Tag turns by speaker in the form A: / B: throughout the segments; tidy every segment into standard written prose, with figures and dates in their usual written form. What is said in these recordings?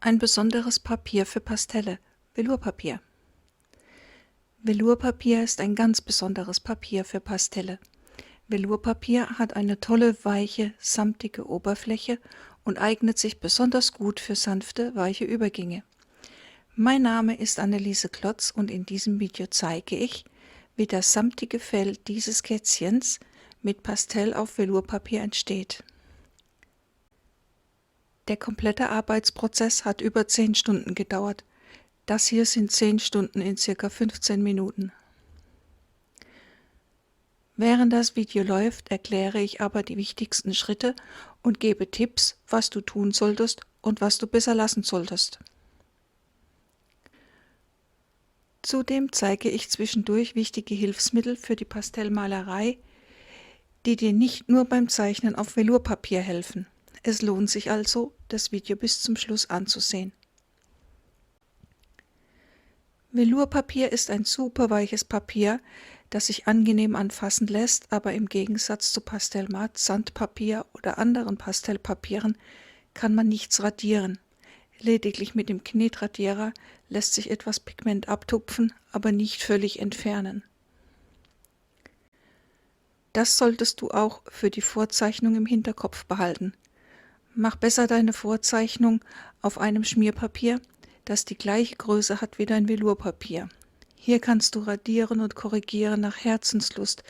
A: Ein besonderes Papier für Pastelle, Velourpapier. Velourpapier ist ein ganz besonderes Papier für Pastelle. Velourpapier hat eine tolle, weiche, samtige Oberfläche und eignet sich besonders gut für sanfte, weiche Übergänge. Mein Name ist Anneliese Klotz und in diesem Video zeige ich, wie das samtige Fell dieses Kätzchens mit Pastell auf Velourpapier entsteht. Der komplette Arbeitsprozess hat über 10 Stunden gedauert. Das hier sind 10 Stunden in ca. 15 Minuten. Während das Video läuft, erkläre ich aber die wichtigsten Schritte und gebe Tipps, was du tun solltest und was du besser lassen solltest. Zudem zeige ich zwischendurch wichtige Hilfsmittel für die Pastellmalerei, die dir nicht nur beim Zeichnen auf Velourpapier helfen. Es lohnt sich also, das Video bis zum Schluss anzusehen. Velourpapier ist ein super weiches Papier, das sich angenehm anfassen lässt, aber im Gegensatz zu Pastellmat, Sandpapier oder anderen Pastellpapieren kann man nichts radieren. Lediglich mit dem Knetradierer lässt sich etwas Pigment abtupfen, aber nicht völlig entfernen. Das solltest du auch für die Vorzeichnung im Hinterkopf behalten. Mach besser deine Vorzeichnung auf einem Schmierpapier, das die gleiche Größe hat wie dein Velourpapier. Hier kannst du radieren und korrigieren nach Herzenslust,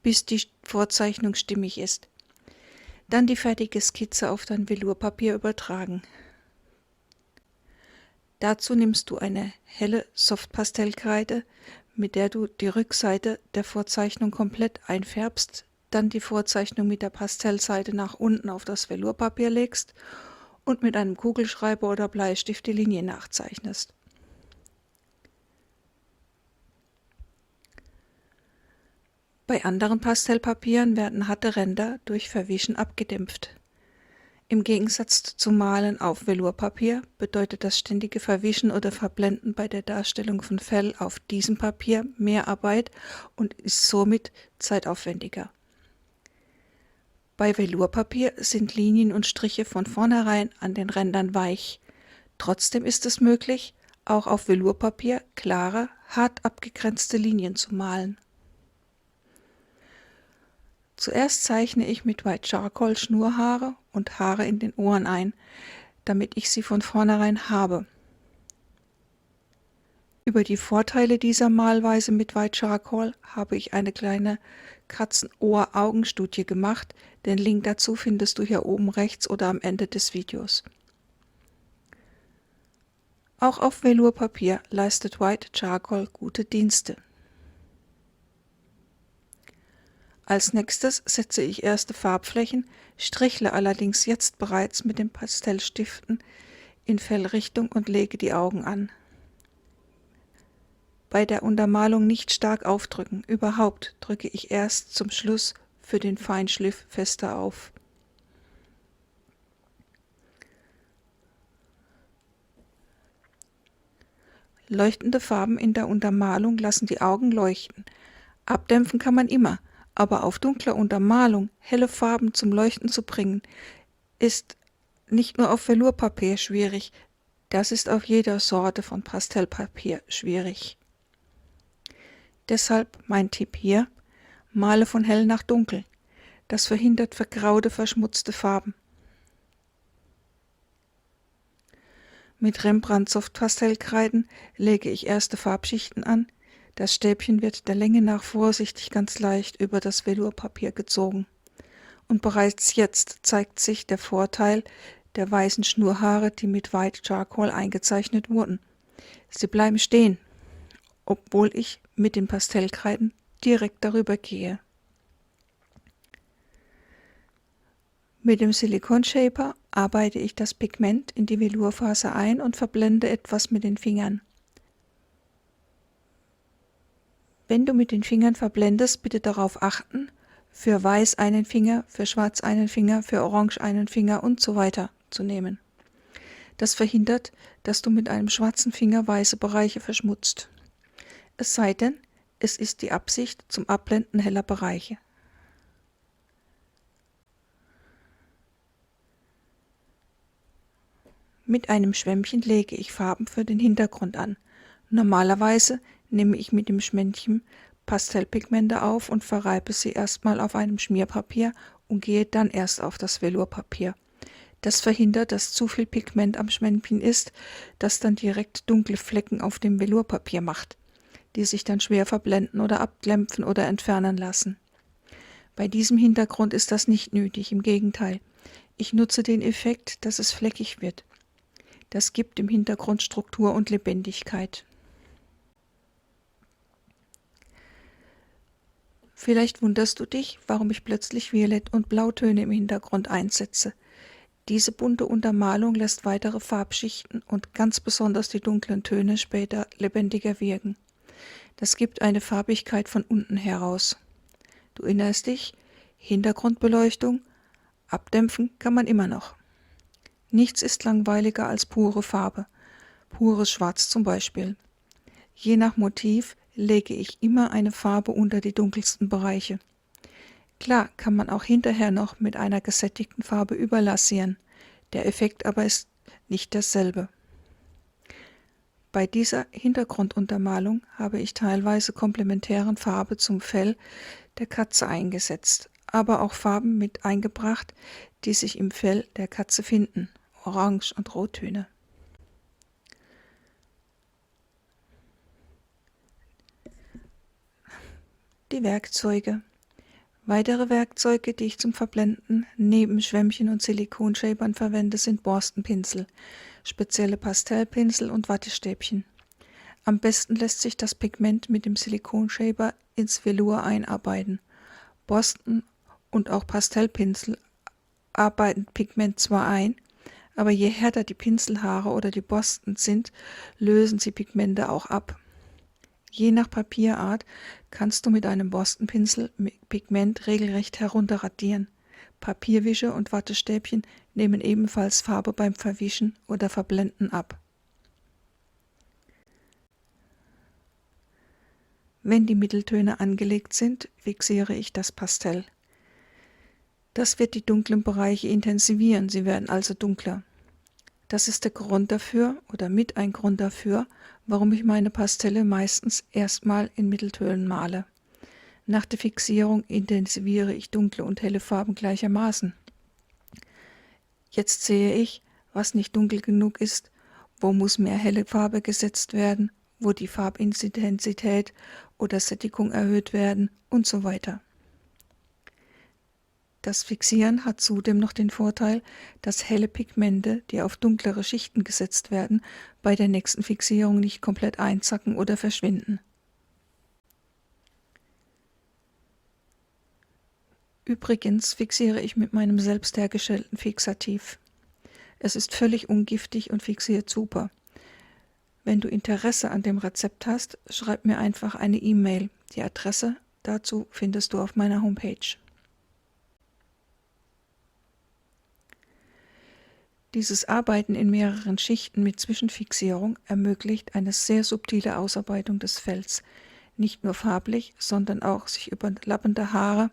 A: bis die Vorzeichnung stimmig ist. Dann die fertige Skizze auf dein Velourpapier übertragen. Dazu nimmst du eine helle Softpastellkreide, mit der du die Rückseite der Vorzeichnung komplett einfärbst, dann die Vorzeichnung mit der Pastellseite nach unten auf das Velourpapier legst und mit einem Kugelschreiber oder Bleistift die Linie nachzeichnest. Bei anderen Pastellpapieren werden harte Ränder durch Verwischen abgedämpft. Im Gegensatz zum Malen auf Velourpapier bedeutet das ständige Verwischen oder Verblenden bei der Darstellung von Fell auf diesem Papier mehr Arbeit und ist somit zeitaufwendiger. Bei Velourpapier sind Linien und Striche von vornherein an den Rändern weich. Trotzdem ist es möglich, auch auf Velourpapier klare, hart abgegrenzte Linien zu malen. Zuerst zeichne ich mit White Charcoal Schnurhaare und Haare in den Ohren ein, damit ich sie von vornherein habe. Über die Vorteile dieser Malweise mit White Charcoal habe ich eine kleine Katzenohr-Augenstudie gemacht. Den Link dazu findest du hier oben rechts oder am Ende des Videos. Auch auf Velourpapier leistet White Charcoal gute Dienste. Als nächstes setze ich erste Farbflächen, strichle allerdings jetzt bereits mit den Pastellstiften in Fellrichtung und lege die Augen an. Bei der Untermalung nicht stark aufdrücken, überhaupt drücke ich erst zum Schluss für den Feinschliff fester auf. Leuchtende Farben in der Untermalung lassen die Augen leuchten. Abdämpfen kann man immer, aber auf dunkler Untermalung helle Farben zum Leuchten zu bringen, ist nicht nur auf Velourpapier schwierig, das ist auf jeder Sorte von Pastellpapier schwierig. Deshalb mein Tipp hier: Male von hell nach dunkel. Das verhindert vergraute, verschmutzte Farben. Mit Rembrandt Softpastellkreiden lege ich erste Farbschichten an. Das Stäbchen wird der Länge nach vorsichtig ganz leicht über das Velourpapier gezogen. Und bereits jetzt zeigt sich der Vorteil der weißen Schnurhaare, die mit White Charcoal eingezeichnet wurden. Sie bleiben stehen, obwohl ich mit den Pastellkreiden direkt darüber gehe. Mit dem Silicone Shaper arbeite ich das Pigment in die Velourfaser ein und verblende etwas mit den Fingern. Wenn du mit den Fingern verblendest, bitte darauf achten, für Weiß einen Finger, für Schwarz einen Finger, für Orange einen Finger und so weiter zu nehmen. Das verhindert, dass du mit einem schwarzen Finger weiße Bereiche verschmutzt. Es sei denn, es ist die Absicht zum Abblenden heller Bereiche. Mit einem Schwämmchen lege ich Farben für den Hintergrund an. Normalerweise nehme ich mit dem Schwämmchen Pastellpigmente auf und verreibe sie erstmal auf einem Schmierpapier und gehe dann erst auf das Velourpapier. Das verhindert, dass zu viel Pigment am Schwämmchen ist, das dann direkt dunkle Flecken auf dem Velourpapier macht, die sich dann schwer verblenden oder abdämpfen oder entfernen lassen. Bei diesem Hintergrund ist das nicht nötig, im Gegenteil. Ich nutze den Effekt, dass es fleckig wird. Das gibt dem Hintergrund Struktur und Lebendigkeit. Vielleicht wunderst du dich, warum ich plötzlich Violett- und Blautöne im Hintergrund einsetze. Diese bunte Untermalung lässt weitere Farbschichten und ganz besonders die dunklen Töne später lebendiger wirken. Das gibt eine Farbigkeit von unten heraus. Du erinnerst dich, Hintergrundbeleuchtung, abdämpfen kann man immer noch. Nichts ist langweiliger als pure Farbe, pures Schwarz zum Beispiel. Je nach Motiv lege ich immer eine Farbe unter die dunkelsten Bereiche. Klar kann man auch hinterher noch mit einer gesättigten Farbe überlasieren, der Effekt aber ist nicht dasselbe. Bei dieser Hintergrunduntermalung habe ich teilweise komplementären Farbe zum Fell der Katze eingesetzt, aber auch Farben mit eingebracht, die sich im Fell der Katze finden, Orange- und Rottöne. Die Werkzeuge. Weitere Werkzeuge, die ich zum Verblenden neben Schwämmchen und Silikonschäbern verwende, sind Borstenpinsel, spezielle Pastellpinsel und Wattestäbchen. Am besten lässt sich das Pigment mit dem Silikonschäber ins Velour einarbeiten. Borsten und auch Pastellpinsel arbeiten Pigment zwar ein, aber je härter die Pinselhaare oder die Borsten sind, lösen sie Pigmente auch ab. Je nach Papierart kannst du mit einem Borstenpinsel Pigment regelrecht herunterradieren. Papierwische und Wattestäbchen nehmen ebenfalls Farbe beim Verwischen oder Verblenden ab. Wenn die Mitteltöne angelegt sind, fixiere ich das Pastell. Das wird die dunklen Bereiche intensivieren, sie werden also dunkler. Das ist der Grund dafür oder mit ein Grund dafür, warum ich meine Pastelle meistens erstmal in Mitteltönen male. Nach der Fixierung intensiviere ich dunkle und helle Farben gleichermaßen. Jetzt sehe ich, was nicht dunkel genug ist, wo muss mehr helle Farbe gesetzt werden, wo die Farbintensität oder Sättigung erhöht werden und so weiter. Das Fixieren hat zudem noch den Vorteil, dass helle Pigmente, die auf dunklere Schichten gesetzt werden, bei der nächsten Fixierung nicht komplett einzacken oder verschwinden. Übrigens fixiere ich mit meinem selbst hergestellten Fixativ. Es ist völlig ungiftig und fixiert super. Wenn du Interesse an dem Rezept hast, schreib mir einfach eine E-Mail. Die Adresse dazu findest du auf meiner Homepage. Dieses Arbeiten in mehreren Schichten mit Zwischenfixierung ermöglicht eine sehr subtile Ausarbeitung des Fells. Nicht nur farblich, sondern auch sich überlappende Haare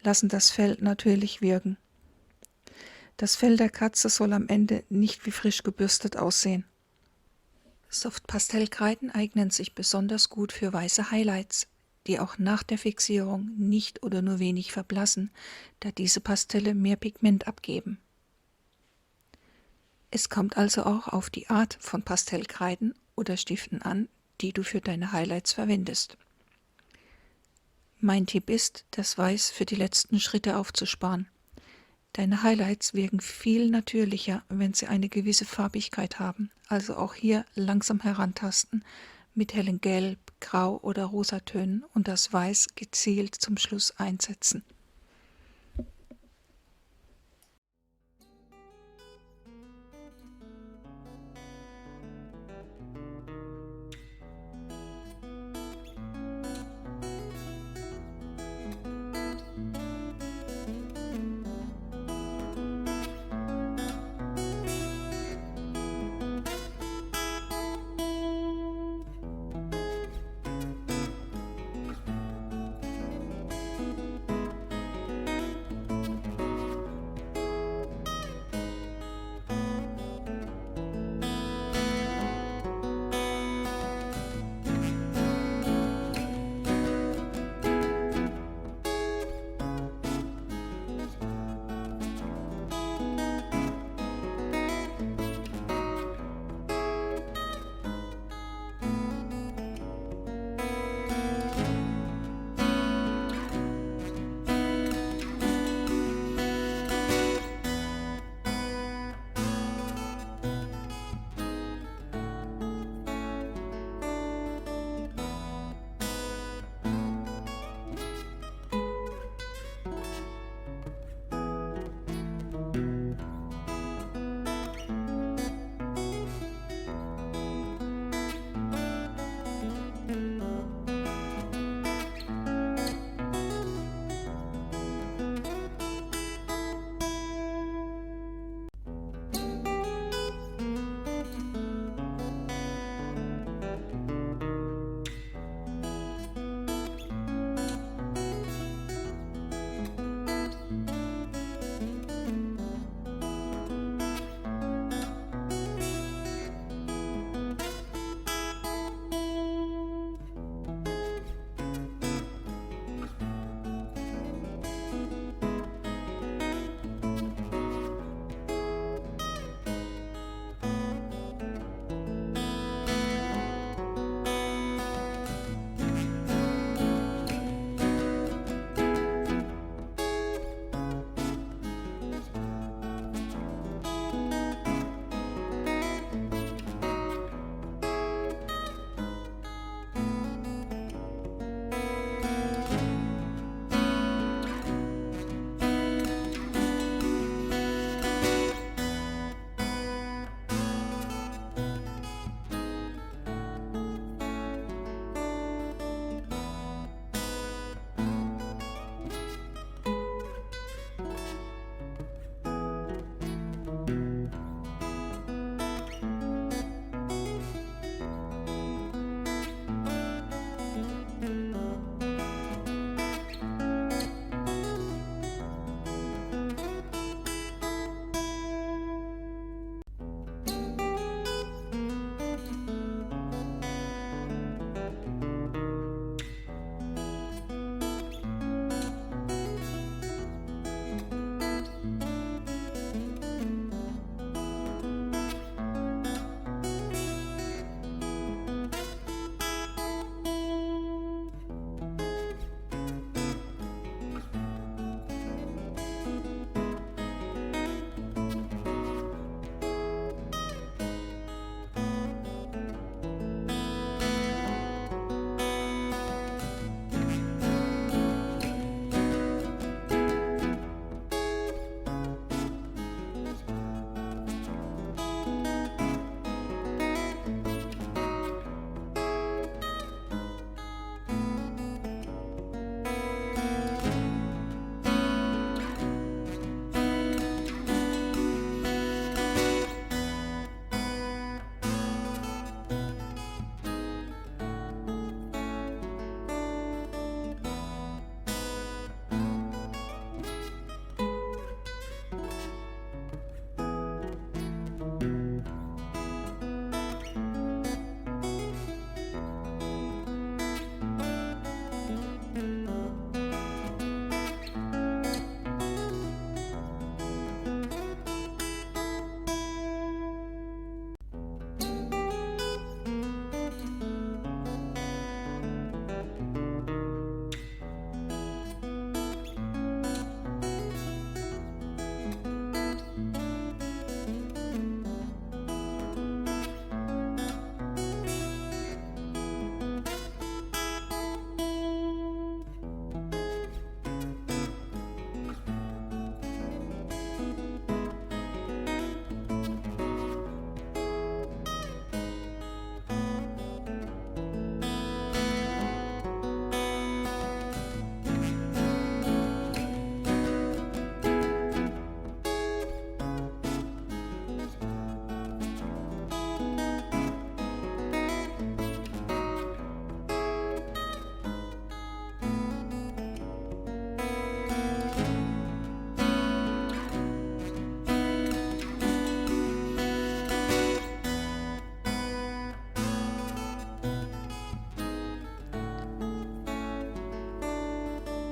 A: lassen das Fell natürlich wirken. Das Fell der Katze soll am Ende nicht wie frisch gebürstet aussehen. Softpastellkreiden eignen sich besonders gut für weiße Highlights, die auch nach der Fixierung nicht oder nur wenig verblassen, da diese Pastelle mehr Pigment abgeben. Es kommt also auch auf die Art von Pastellkreiden oder Stiften an, die du für deine Highlights verwendest. Mein Tipp ist, das Weiß für die letzten Schritte aufzusparen. Deine Highlights wirken viel natürlicher, wenn sie eine gewisse Farbigkeit haben, also auch hier langsam herantasten mit hellen Gelb, Grau oder Rosatönen und das Weiß gezielt zum Schluss einsetzen.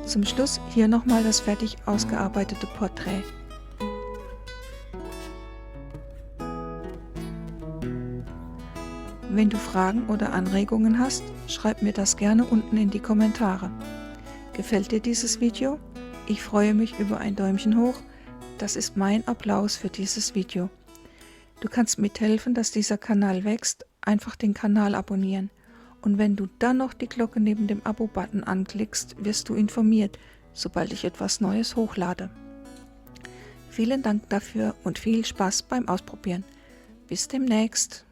A: Zum Schluss hier nochmal das fertig ausgearbeitete Porträt. Wenn du Fragen oder Anregungen hast, schreib mir das gerne unten in die Kommentare. Gefällt dir dieses Video? Ich freue mich über ein Däumchen hoch. Das ist mein Applaus für dieses Video. Du kannst mithelfen, dass dieser Kanal wächst, einfach den Kanal abonnieren. Und wenn du dann noch die Glocke neben dem Abo-Button anklickst, wirst du informiert, sobald ich etwas Neues hochlade. Vielen Dank dafür und viel Spaß beim Ausprobieren. Bis demnächst.